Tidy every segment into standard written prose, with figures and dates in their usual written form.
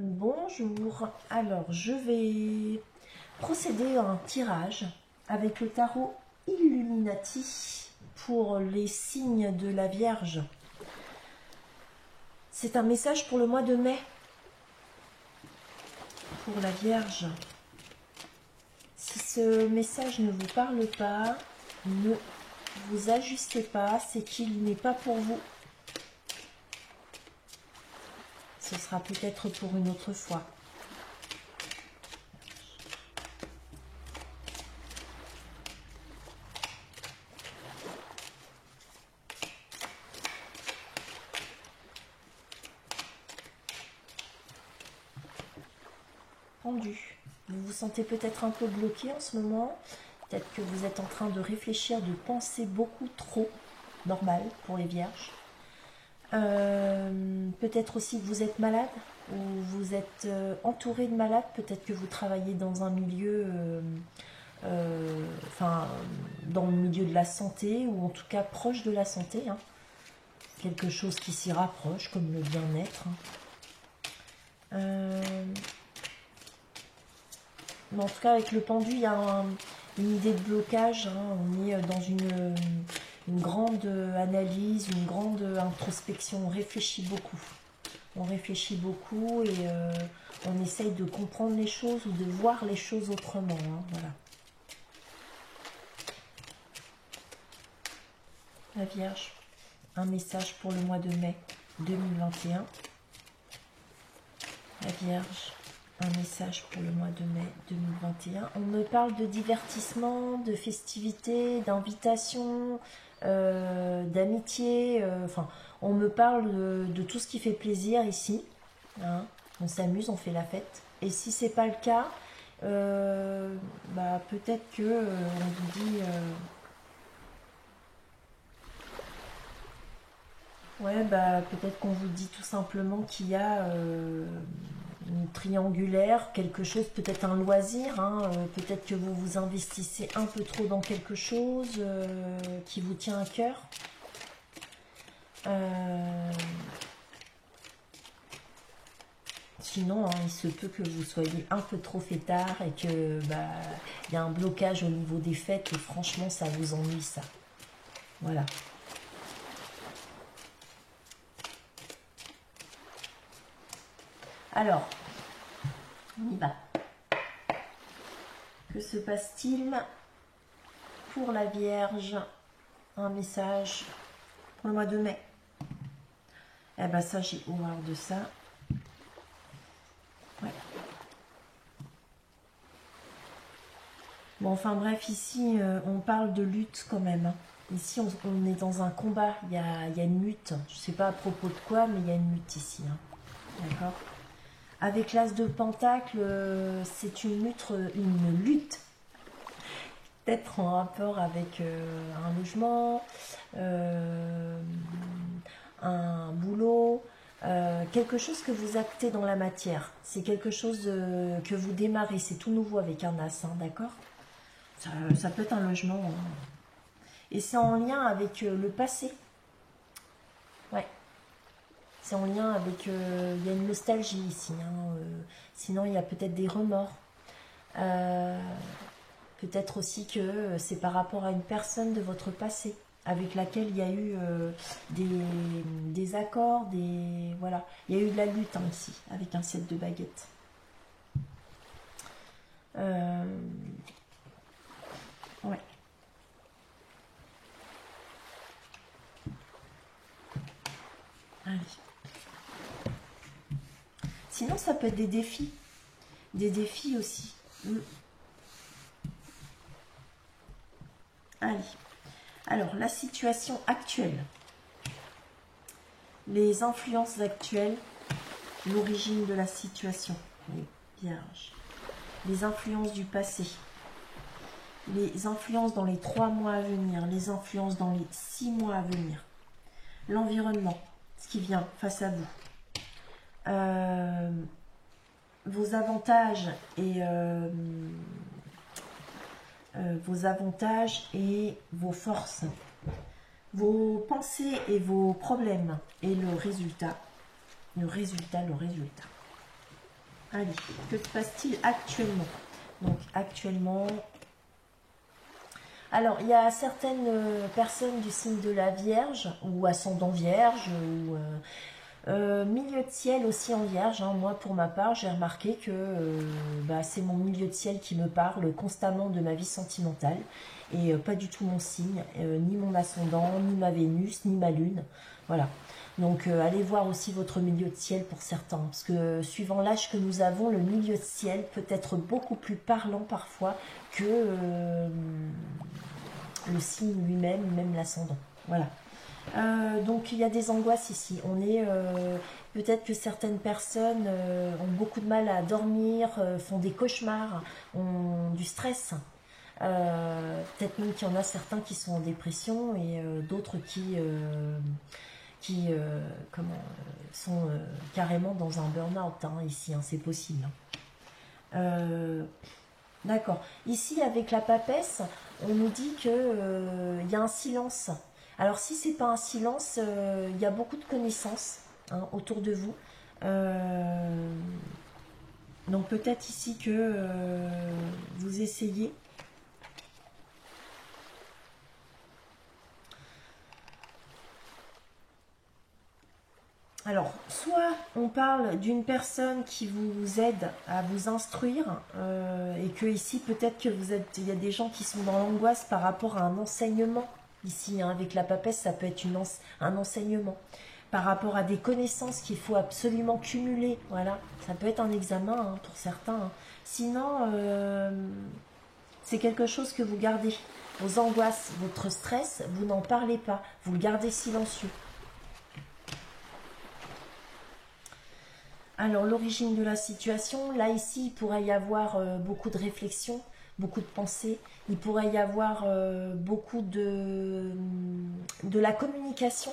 Bonjour, alors je vais procéder à un tirage avec le tarot Illuminati pour les signes de la Vierge. C'est un message pour le mois de mai, pour la Vierge. Si ce message ne vous parle pas, ne vous ajustez pas, c'est qu'il n'est pas pour vous. Ce sera peut-être pour une autre fois. Pendu. Vous vous sentez peut-être un peu bloqué en ce moment. Peut-être que vous êtes en train de réfléchir, de penser beaucoup trop. Normal pour les vierges. Peut-être aussi que vous êtes malade ou vous êtes entouré de malades. Peut-être que vous travaillez dans un milieu, dans le milieu de la santé ou en tout cas proche de la santé. Hein. Quelque chose qui s'y rapproche comme le bien-être. Mais en tout cas avec le pendu, il y a une idée de blocage. Hein. On est dans une grande analyse, une grande introspection. On réfléchit beaucoup. On réfléchit beaucoup et on essaye de comprendre les choses ou de voir les choses autrement. Hein, voilà. La Vierge, un message pour le mois de mai 2021. La Vierge, un message pour le mois de mai 2021. On me parle de divertissement, de festivité, d'invitation, d'amitié. On me parle de tout ce qui fait plaisir ici. Hein. On s'amuse, on fait la fête. Et si c'est pas le cas, peut-être que on vous dit... peut-être qu'on vous dit tout simplement qu'il y a une triangulaire, quelque chose, peut-être un loisir, hein, peut-être que vous vous investissez un peu trop dans quelque chose qui vous tient à cœur. Sinon, hein, il se peut que vous soyez un peu trop fêtard et que y a un blocage au niveau des fêtes et franchement, ça vous ennuie ça. Voilà. Alors, on y va. Que se passe-t-il pour la Vierge? Un message pour le mois de mai. Eh ben ça, j'ai horreur de ça. Ouais. Bon, enfin bref, ici, on parle de lutte quand même. Hein. Ici, on est dans un combat. Il y a une lutte. Je ne sais pas à propos de quoi, mais il y a une lutte ici. Hein. D'accord. Avec l'as de pentacle, c'est une lutte. Peut-être en rapport avec un logement, un boulot, quelque chose que vous actez dans la matière. C'est quelque chose que vous démarrez, c'est tout nouveau avec un as, hein, d'accord? Ça peut être un logement. Hein. Et c'est en lien avec le passé. Ouais. C'est en lien avec... il y a une nostalgie ici. Hein, sinon, il y a peut-être des remords. Peut-être aussi que c'est par rapport à une personne de votre passé avec laquelle il y a eu des accords, voilà. Il y a eu de la lutte hein, ici, avec un 7 de baguette. Ouais. Allez. Sinon, ça peut être des défis. Des défis aussi. Allez. Alors, la situation actuelle. Les influences actuelles. L'origine de la situation. Les vierges. Les influences du passé. Les influences dans les 3 mois à venir. Les influences dans les 6 mois à venir. L'environnement. Ce qui vient face à vous. Vos avantages et vos forces, vos pensées et vos problèmes et le résultat. Allez, que se passe-t-il actuellement? Donc actuellement, alors il y a certaines personnes du signe de la Vierge ou ascendant Vierge ou milieu de ciel aussi en Vierge. Hein. Moi pour ma part j'ai remarqué que c'est mon milieu de ciel qui me parle constamment de ma vie sentimentale et pas du tout mon signe, ni mon ascendant, ni ma Vénus, ni ma Lune. Voilà. Donc allez voir aussi votre milieu de ciel pour certains, parce que suivant l'âge que nous avons, le milieu de ciel peut être beaucoup plus parlant parfois que le signe lui-même, même l'ascendant. Voilà. Donc il y a des angoisses ici. On est peut-être que certaines personnes ont beaucoup de mal à dormir, font des cauchemars, ont du stress. Peut-être même qu'il y en a certains qui sont en dépression et d'autres qui sont carrément dans un burn-out ici, hein, c'est possible. D'accord. Ici, avec la papesse, on nous dit que y a un silence. Alors, si c'est pas un silence, il y a beaucoup de connaissances autour de vous. Donc, peut-être ici que vous essayez. Alors, soit on parle d'une personne qui vous aide à vous instruire et que ici peut-être que il y a des gens qui sont dans l'angoisse par rapport à un enseignement. Ici, hein, avec la papesse, ça peut être un enseignement par rapport à des connaissances qu'il faut absolument cumuler. Voilà, ça peut être un examen pour certains. Hein. Sinon, c'est quelque chose que vous gardez. Vos angoisses, votre stress, vous n'en parlez pas. Vous le gardez silencieux. Alors, l'origine de la situation, là, ici, il pourrait y avoir beaucoup de réflexion, beaucoup de pensées. Il pourrait y avoir beaucoup de la communication,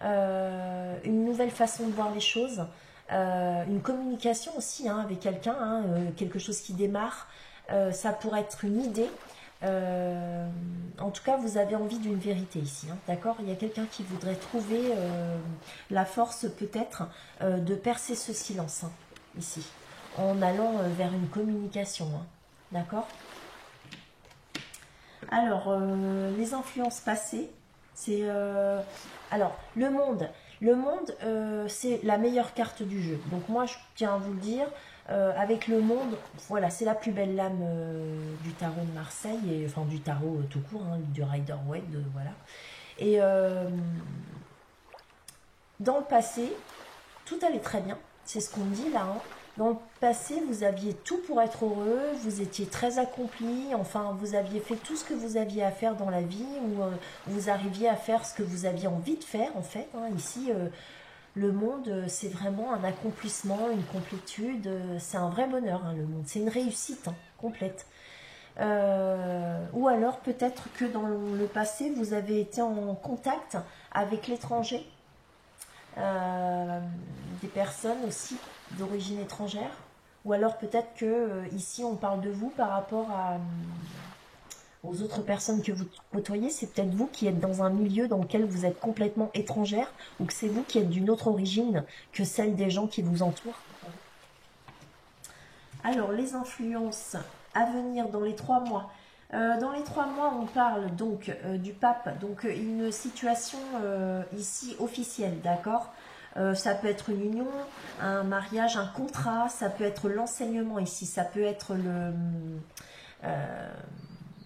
une nouvelle façon de voir les choses, une communication aussi avec quelqu'un, quelque chose qui démarre. Ça pourrait être une idée. En tout cas, vous avez envie d'une vérité ici, hein, d'accord? Il y a quelqu'un qui voudrait trouver la force peut-être de percer ce silence, hein, ici, en allant vers une communication, hein, d'accord? Alors, les influences passées, c'est... alors, le monde. Le monde, c'est la meilleure carte du jeu. Donc moi, je tiens à vous le dire, avec le monde, voilà, c'est la plus belle lame du tarot de Marseille, et, enfin du tarot tout court, hein, du Rider-Waite, voilà. Et dans le passé, tout allait très bien, c'est ce qu'on me dit là, hein. Dans le passé, vous aviez tout pour être heureux, vous étiez très accompli, enfin, vous aviez fait tout ce que vous aviez à faire dans la vie, ou vous arriviez à faire ce que vous aviez envie de faire, en fait. Hein. Ici, le monde, c'est vraiment un accomplissement, une complétude, c'est un vrai bonheur, hein, le monde. C'est une réussite complète. Ou alors, peut-être que dans le passé, vous avez été en contact avec l'étranger, des personnes aussi d'origine étrangère, ou alors peut-être que ici on parle de vous par rapport aux autres personnes que vous côtoyez. C'est peut-être vous qui êtes dans un milieu dans lequel vous êtes complètement étrangère, ou que c'est vous qui êtes d'une autre origine que celle des gens qui vous entourent. Alors, les influences à venir dans les 3 mois. Dans les 3 mois, on parle donc du pape, donc une situation ici officielle, d'accord? Ça peut être une union, un mariage, un contrat, ça peut être l'enseignement ici, ça peut être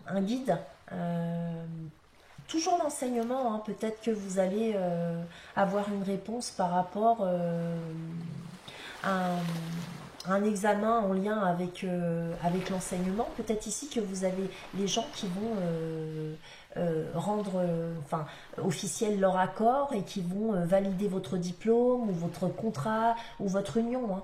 un guide, toujours l'enseignement, hein. Peut-être que vous allez avoir une réponse par rapport à un examen en lien avec l'enseignement. Peut-être ici que vous avez les gens qui vont rendre officiel leur accord et qui vont valider votre diplôme ou votre contrat ou votre union, hein.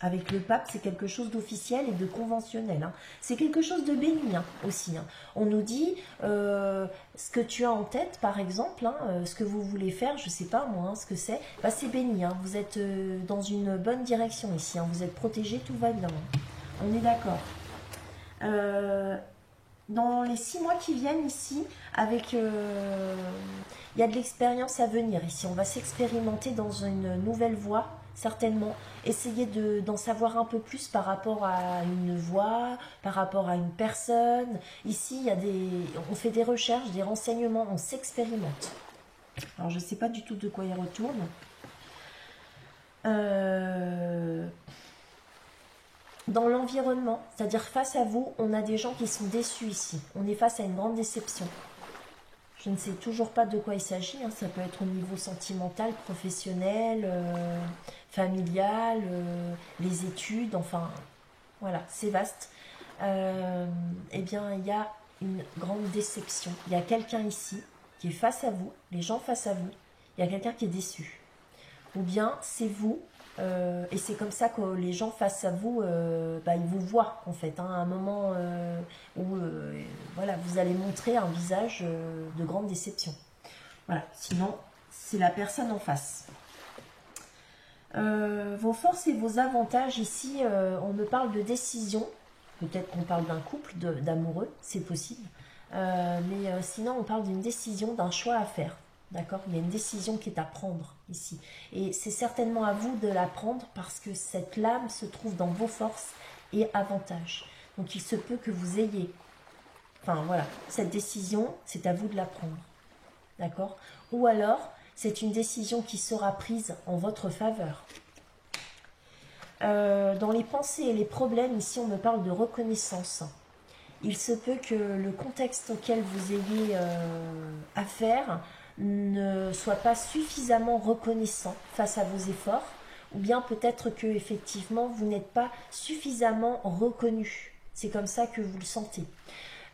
Avec le pape, c'est quelque chose d'officiel et de conventionnel, hein. C'est quelque chose de béni, hein, aussi, hein. On nous dit ce que tu as en tête, par exemple, hein, ce que vous voulez faire, je sais pas moi, hein, ce que c'est, c'est béni, hein. Vous êtes dans une bonne direction ici, hein. Vous êtes protégé, tout va bien, hein. On est d'accord. Dans les 6 mois qui viennent ici, il y a de l'expérience à venir ici. On va s'expérimenter dans une nouvelle voie, certainement. Essayez d'en savoir un peu plus par rapport à une voix, par rapport à une personne. Ici, il y a on fait des recherches, des renseignements, on s'expérimente. Alors, je ne sais pas du tout de quoi il retourne. Dans l'environnement, c'est-à-dire face à vous, on a des gens qui sont déçus ici. On est face à une grande déception. Je ne sais toujours pas de quoi il s'agit. Hein. Ça peut être au niveau sentimental, professionnel, familial, les études, enfin, voilà, c'est vaste. Eh bien, il y a une grande déception. Il y a quelqu'un ici qui est face à vous, les gens face à vous. Il y a quelqu'un qui est déçu. Ou bien, c'est vous. Et c'est comme ça que les gens face à vous, ils vous voient en fait, hein, à un moment où voilà, vous allez montrer un visage de grande déception. Voilà, sinon c'est la personne en face. Vos forces et vos avantages ici, on me parle de décision, peut-être qu'on parle d'un couple, d'amoureux, c'est possible, mais sinon on parle d'une décision, d'un choix à faire. D'accord? Il y a une décision qui est à prendre ici. Et c'est certainement à vous de la prendre parce que cette lame se trouve dans vos forces et avantages. Donc il se peut que vous ayez, enfin voilà, cette décision, c'est à vous de la prendre. D'accord? Ou alors, c'est une décision qui sera prise en votre faveur. Dans les pensées et les problèmes, ici on me parle de reconnaissance. Il se peut que le contexte auquel vous ayez affaire ne soit pas suffisamment reconnaissant face à vos efforts, ou bien peut-être que effectivement vous n'êtes pas suffisamment reconnu. C'est comme ça que vous le sentez.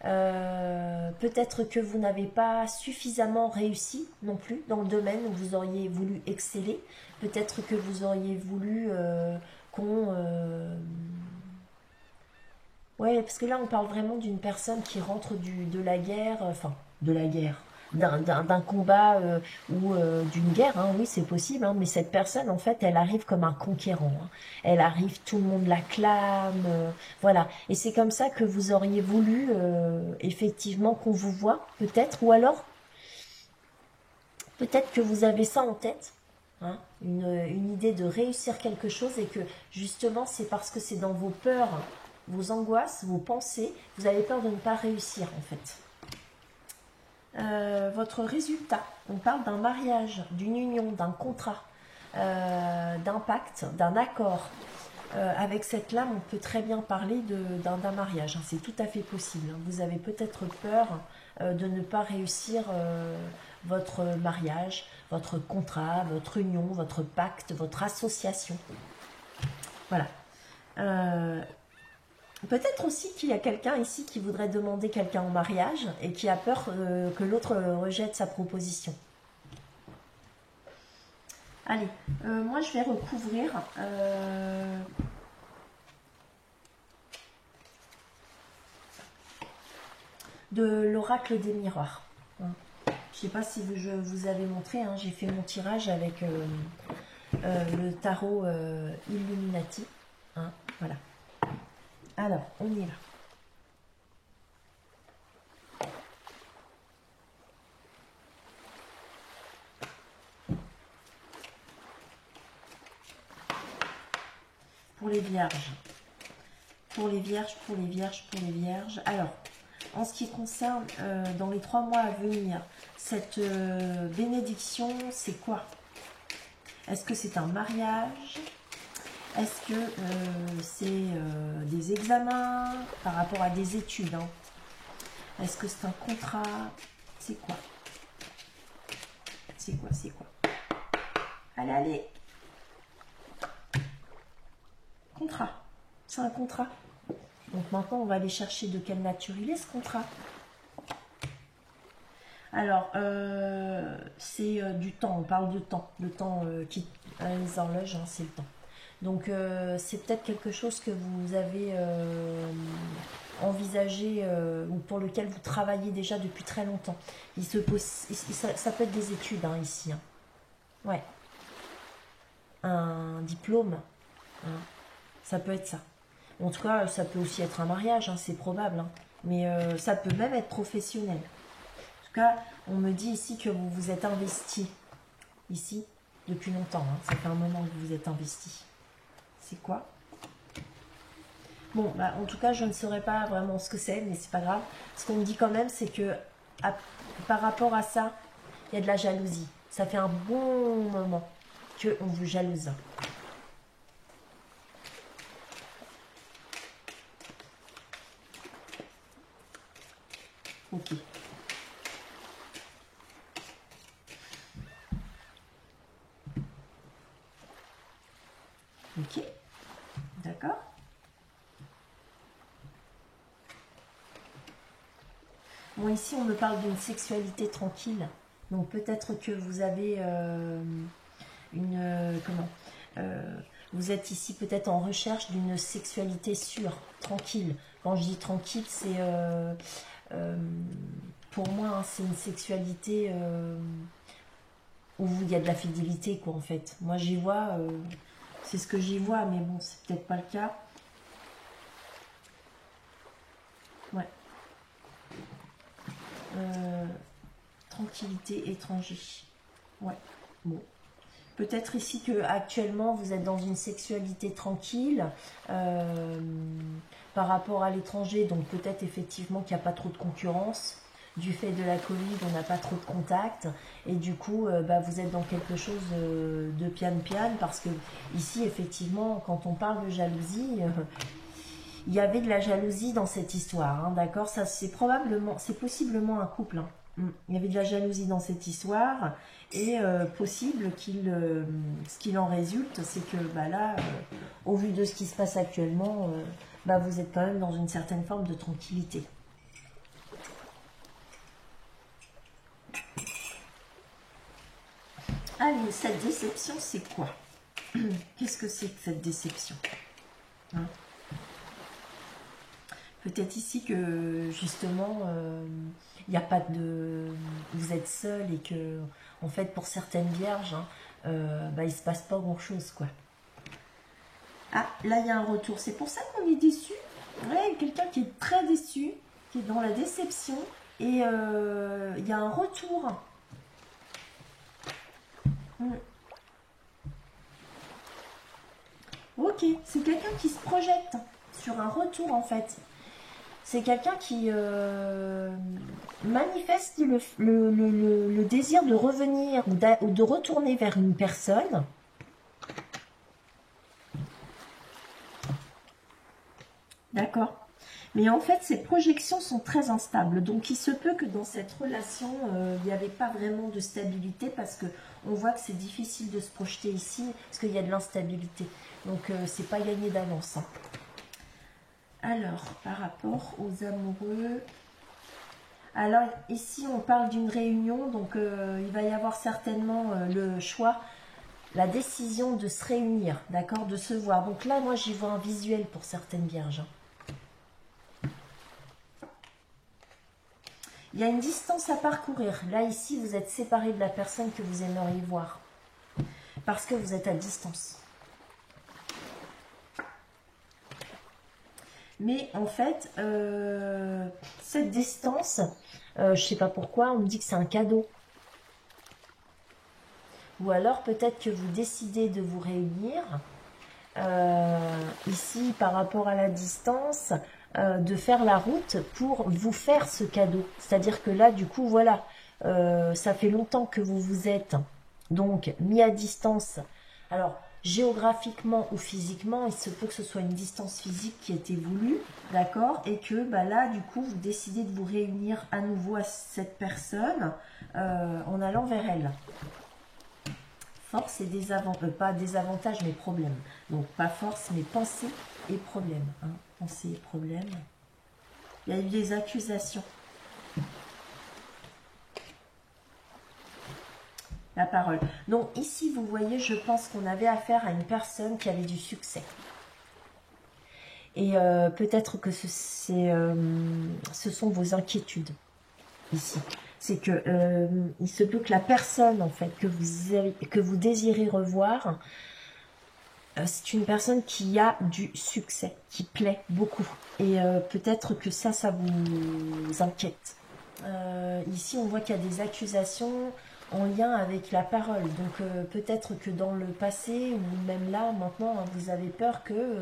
Peut-être que vous n'avez pas suffisamment réussi non plus dans le domaine où vous auriez voulu exceller. Peut-être que vous auriez voulu ouais, parce que là on parle vraiment d'une personne qui rentre de la guerre, enfin de la guerre, d'un combat ou d'une guerre, hein, oui c'est possible, hein, mais cette personne en fait elle arrive comme un conquérant, hein. Elle arrive, tout le monde l'acclame, voilà, et c'est comme ça que vous auriez voulu effectivement qu'on vous voit peut-être, ou alors peut-être que vous avez ça en tête, hein, une idée de réussir quelque chose et que justement c'est parce que c'est dans vos peurs, vos angoisses, vos pensées, vous avez peur de ne pas réussir en fait. Votre résultat, on parle d'un mariage, d'une union, d'un contrat, d'un pacte, d'un accord. Avec cette lame, on peut très bien parler d'un mariage, hein, c'est tout à fait possible. Hein. Vous avez peut-être peur de ne pas réussir votre mariage, votre contrat, votre union, votre pacte, votre association. Voilà. Peut-être aussi qu'il y a quelqu'un ici qui voudrait demander quelqu'un en mariage et qui a peur que l'autre rejette sa proposition. Allez, moi je vais recouvrir de l'oracle des miroirs. Je ne sais pas si je vous avais montré, hein, j'ai fait mon tirage avec le tarot Illuminati. Hein, voilà. Alors, on y va. Pour les vierges. Pour les vierges, pour les vierges, pour les vierges. Alors, en ce qui concerne dans les 3 mois à venir, cette bénédiction, c'est quoi? Est-ce que c'est un mariage? Est-ce que c'est des examens par rapport à des études, hein? Est-ce que c'est un contrat? C'est quoi? C'est quoi? C'est quoi? Allez, allez. Contrat. C'est un contrat. Donc maintenant, on va aller chercher de quelle nature il est ce contrat. Alors, c'est du temps. On parle de temps. Le temps qui... les horloges, hein, c'est le temps. Donc, c'est peut-être quelque chose que vous avez envisagé ou pour lequel vous travaillez déjà depuis très longtemps. Ça peut être des études, hein, ici. Hein. Ouais. Un diplôme. Hein. Ça peut être ça. En tout cas, ça peut aussi être un mariage, hein, c'est probable. Hein. Mais ça peut même être professionnel. En tout cas, on me dit ici que vous vous êtes investi. Ici. depuis longtemps. Hein. Ça fait un moment que vous vous êtes investi. C'est quoi? Bon, bah, en tout cas, je ne saurais pas vraiment ce que c'est, mais c'est pas grave. Ce qu'on me dit quand même, c'est que par rapport à ça, il y a de la jalousie. Ça fait un bon moment qu'on vous jalouse. Ok. Ok. D'accord. Bon, ici, on me parle d'une sexualité tranquille. Donc, peut-être que vous avez comment vous êtes ici peut-être en recherche d'une sexualité sûre, tranquille. Quand je dis tranquille, c'est... pour moi, hein, c'est une sexualité où il y a de la fidélité, quoi, en fait. Moi, j'y vois... c'est ce que j'y vois, mais bon, c'est peut-être pas le cas. Ouais. Tranquillité, étranger. Ouais. Bon. Peut-être ici que actuellement vous êtes dans une sexualité tranquille par rapport à l'étranger, donc peut-être effectivement qu'il n'y a pas trop de concurrence. Du fait de la Covid, on n'a pas trop de contact et du coup, bah, vous êtes dans quelque chose de pian-pian parce que ici, effectivement, quand on parle de jalousie, il y avait de la jalousie dans cette histoire, hein, d'accord? Ça, c'est possiblement un couple. Hein. Il y avait de la jalousie dans cette histoire et possible ce qu'il en résulte, c'est que bah là, au vu de ce qui se passe actuellement, bah, vous êtes quand même dans une certaine forme de tranquillité. Allez, cette déception, c'est quoi? Qu'est-ce que c'est que cette déception, hein? Peut-être ici que justement, il n'y a pas de... Vous êtes seul et que, en fait, pour certaines vierges, hein, bah, il ne se passe pas grand-chose, quoi. Ah, là, il y a un retour. C'est pour ça qu'on est déçu. Ouais, quelqu'un qui est très déçu, qui est dans la déception. Et il y a un retour. Ok, c'est quelqu'un qui se projette sur un retour, en fait. C'est quelqu'un qui manifeste le désir de revenir ou de retourner vers une personne. D'accord. Mais en fait, ces projections sont très instables. Donc, il se peut que dans cette relation, il n'y avait pas vraiment de stabilité parce que on voit que c'est difficile de se projeter ici parce qu'il y a de l'instabilité. Donc, c'est pas gagné d'avance. Hein. Alors, par rapport aux amoureux... Alors, ici, on parle d'une réunion. Donc, il va y avoir certainement le choix, la décision de se réunir, d'accord, de se voir. Donc là, moi, j'y vois un visuel pour certaines vierges. Il y a une distance à parcourir. Là, ici, vous êtes séparés de la personne que vous aimeriez voir. Parce que vous êtes à distance. Mais en fait, cette distance, je ne sais pas pourquoi, on me dit que c'est un cadeau. Ou alors, peut-être que vous décidez de vous réunir. Ici, par rapport à la distance... de faire la route pour vous faire ce cadeau. C'est-à-dire que là, du coup, voilà, ça fait longtemps que vous vous êtes donc mis à distance. Alors, géographiquement ou physiquement, il se peut que ce soit une distance physique qui a été voulue, d'accord? Et que bah, là, du coup, vous décidez de vous réunir à nouveau à cette personne en allant vers elle. Force et désavantages, pas désavantages, mais problèmes. Donc, pas force, mais pensée et problème. Hein. Pensée et problème. Il y a eu des accusations. La parole. Donc, ici, vous voyez, je pense qu'on avait affaire à une personne qui avait du succès. Et peut-être que ce sont vos inquiétudes, ici. C'est que il se peut que la personne en fait que vous désirez revoir, c'est une personne qui a du succès, qui plaît beaucoup. Et peut-être que ça vous inquiète. Ici, on voit qu'il y a des accusations. en lien avec la parole. Donc peut-être que dans le passé, ou même là, maintenant, hein, vous avez peur que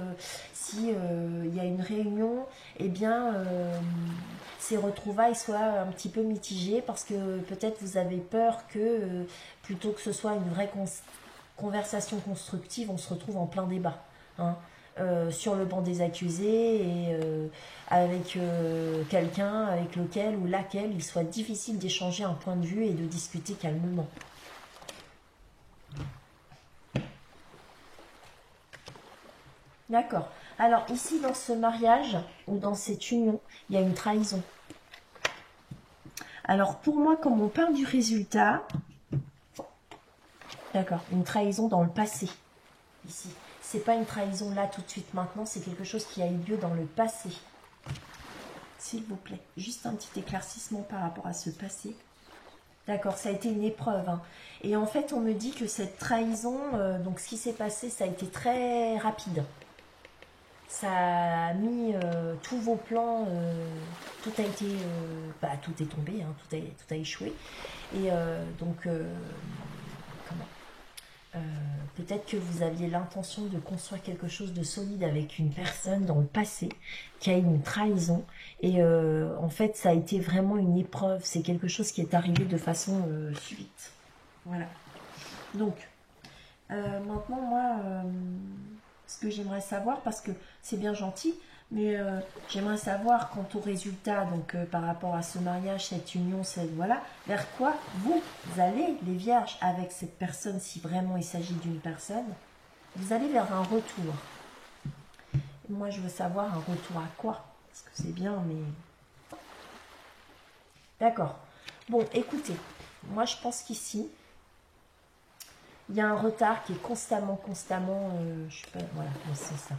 si il y a une réunion, eh bien, ces retrouvailles soient un petit peu mitigées, parce que peut-être vous avez peur que, plutôt que ce soit une vraie conversation constructive, on se retrouve en plein débat. Hein. Sur le banc des accusés et avec quelqu'un avec lequel ou laquelle il soit difficile d'échanger un point de vue et de discuter calmement. D'accord. Alors ici dans ce mariage ou dans cette union, il y a une trahison. Alors pour moi, comme on parle du résultat, d'accord, une trahison dans le passé, ici. C'est pas une trahison là tout de suite maintenant, c'est quelque chose qui a eu lieu dans le passé. S'il vous plaît, juste un petit éclaircissement par rapport à ce passé. D'accord, ça a été une épreuve. Hein. Et en fait, on me dit que cette trahison, donc ce qui s'est passé, ça a été très rapide. Ça a mis tous vos plans, tout a été, tout est tombé, hein, tout a échoué. Et donc, comment peut-être que vous aviez l'intention de construire quelque chose de solide avec une personne dans le passé qui a eu une trahison et en fait ça a été vraiment une épreuve, c'est quelque chose qui est arrivé de façon subite. Voilà. Donc maintenant moi ce que j'aimerais savoir, parce que c'est bien gentil, mais j'aimerais savoir quant au résultat, donc par rapport à ce mariage, cette union, voilà, vers quoi vous allez, les vierges, avec cette personne, si vraiment il s'agit d'une personne, vous allez vers un retour. Et moi, je veux savoir un retour à quoi? Parce que c'est bien, mais... D'accord. Bon, écoutez, moi je pense qu'ici, il y a un retard qui est constamment, je sais pas, voilà, c'est ça.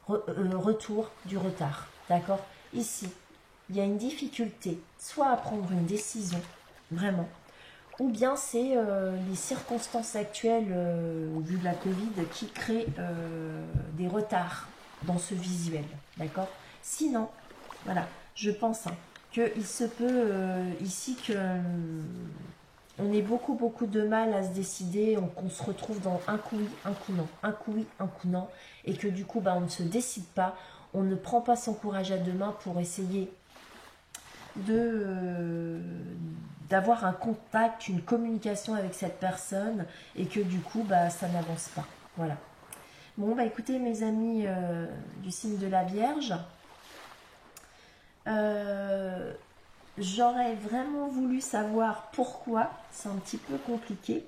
Retour du retard, d'accord? Ici, il y a une difficulté, soit à prendre une décision, vraiment, ou bien c'est les circonstances actuelles, au vu de la Covid, qui créent des retards dans ce visuel, d'accord? Sinon, voilà, je pense hein, qu'il se peut ici que... on ait beaucoup de mal à se décider, qu'on se retrouve dans un coup oui, un coup non, un coup oui, un coup non, et que du coup on ne se décide pas, on ne prend pas son courage à deux mains pour essayer d'avoir un contact, une communication avec cette personne, et que du coup ça n'avance pas. Voilà. Bon écoutez mes amis du signe de la Vierge, j'aurais vraiment voulu savoir pourquoi, c'est un petit peu compliqué.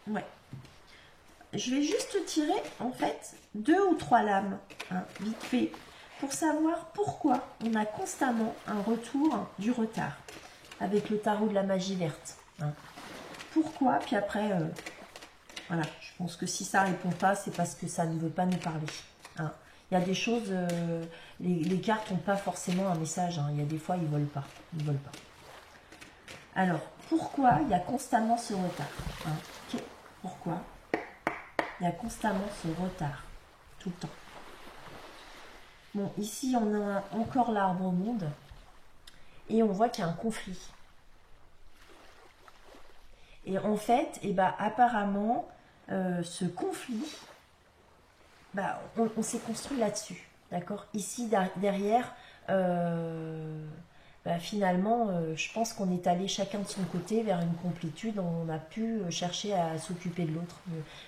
Ouais. Je vais juste tirer en fait 2 ou 3 lames, hein, vite fait, pour savoir pourquoi on a constamment un retour du retard avec le tarot de la magie verte. Hein. Pourquoi? Puis après, voilà, je pense que si ça répond pas, c'est parce que ça ne veut pas nous parler. Hein. Il y a des choses, les cartes n'ont pas forcément un message. Hein. Il y a des fois, ils ne veulent pas. Ils veulent pas. Alors, pourquoi il y a constamment ce retard hein? Pourquoi il y a constamment ce retard tout le temps? Bon, ici, on a encore l'arbre au monde. Et on voit qu'il y a un conflit. Et en fait, apparemment, ce conflit... on s'est construit là-dessus, d'accord? Ici, derrière, finalement, je pense qu'on est allé chacun de son côté vers une complétude. On a pu chercher à s'occuper de l'autre,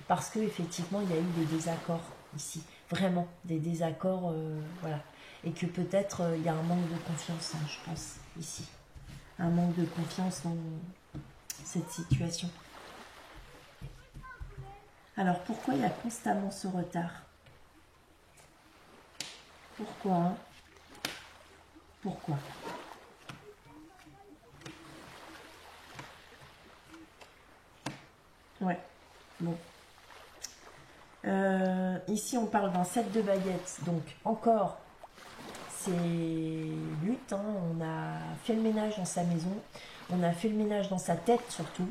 parce qu'effectivement, il y a eu des désaccords ici. Vraiment, des désaccords, voilà. Et que peut-être, il y a un manque de confiance, hein, je pense, ici. Un manque de confiance dans cette situation. Alors, pourquoi il y a constamment ce retard? Pourquoi? Pourquoi? Ouais, bon. Ici, on parle d'un 7 de baguettes. Donc, encore, c'est lutte. Hein. On a fait le ménage dans sa maison. On a fait le ménage dans sa tête, surtout.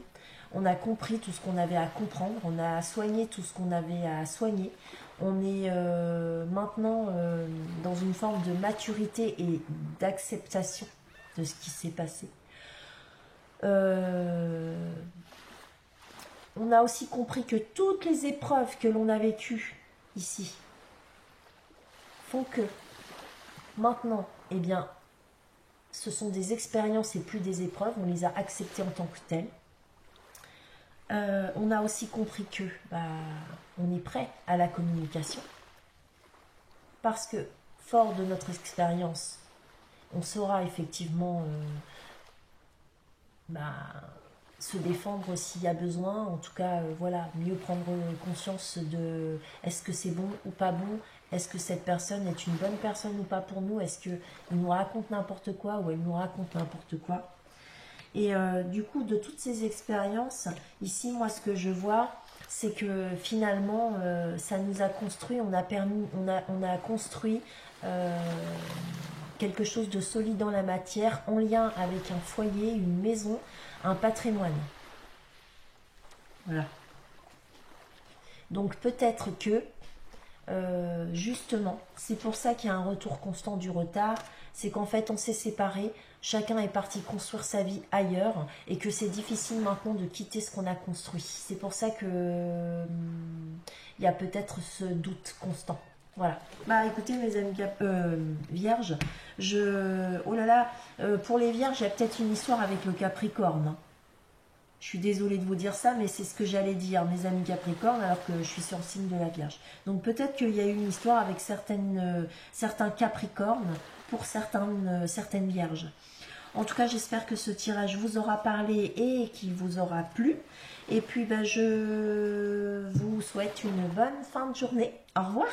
On a compris tout ce qu'on avait à comprendre. On a soigné tout ce qu'on avait à soigner. On est maintenant dans une forme de maturité et d'acceptation de ce qui s'est passé. On a aussi compris que toutes les épreuves que l'on a vécues ici font que maintenant, eh bien, ce sont des expériences et plus des épreuves. On les a acceptées en tant que telles. On a aussi compris que on est prêt à la communication. Parce que, fort de notre expérience, on saura effectivement se défendre s'il y a besoin. En tout cas, voilà, mieux prendre conscience de est-ce que c'est bon ou pas bon, est-ce que cette personne est une bonne personne ou pas pour nous, est-ce qu'il nous raconte n'importe quoi ou elle nous raconte n'importe quoi. Et du coup, de toutes ces expériences, ici, moi, ce que je vois, c'est que finalement, ça nous a construit, on a construit quelque chose de solide dans la matière, en lien avec un foyer, une maison, un patrimoine. Voilà. Donc peut-être que, justement, c'est pour ça qu'il y a un retour constant du retard, c'est qu'en fait on s'est séparés, chacun est parti construire sa vie ailleurs, et que c'est difficile maintenant de quitter ce qu'on a construit. C'est pour ça que il y a peut-être ce doute constant. Voilà. Bah écoutez mes amis vierges, oh là là, pour les vierges, il y a peut-être une histoire avec le Capricorne. Hein. Je suis désolée de vous dire ça, mais c'est ce que j'allais dire, mes amis Capricorne, alors que je suis sur le signe de la Vierge. Donc peut-être qu'il y a eu une histoire avec certains Capricornes pour certaines Vierges. En tout cas, j'espère que ce tirage vous aura parlé et qu'il vous aura plu. Et puis, je vous souhaite une bonne fin de journée. Au revoir.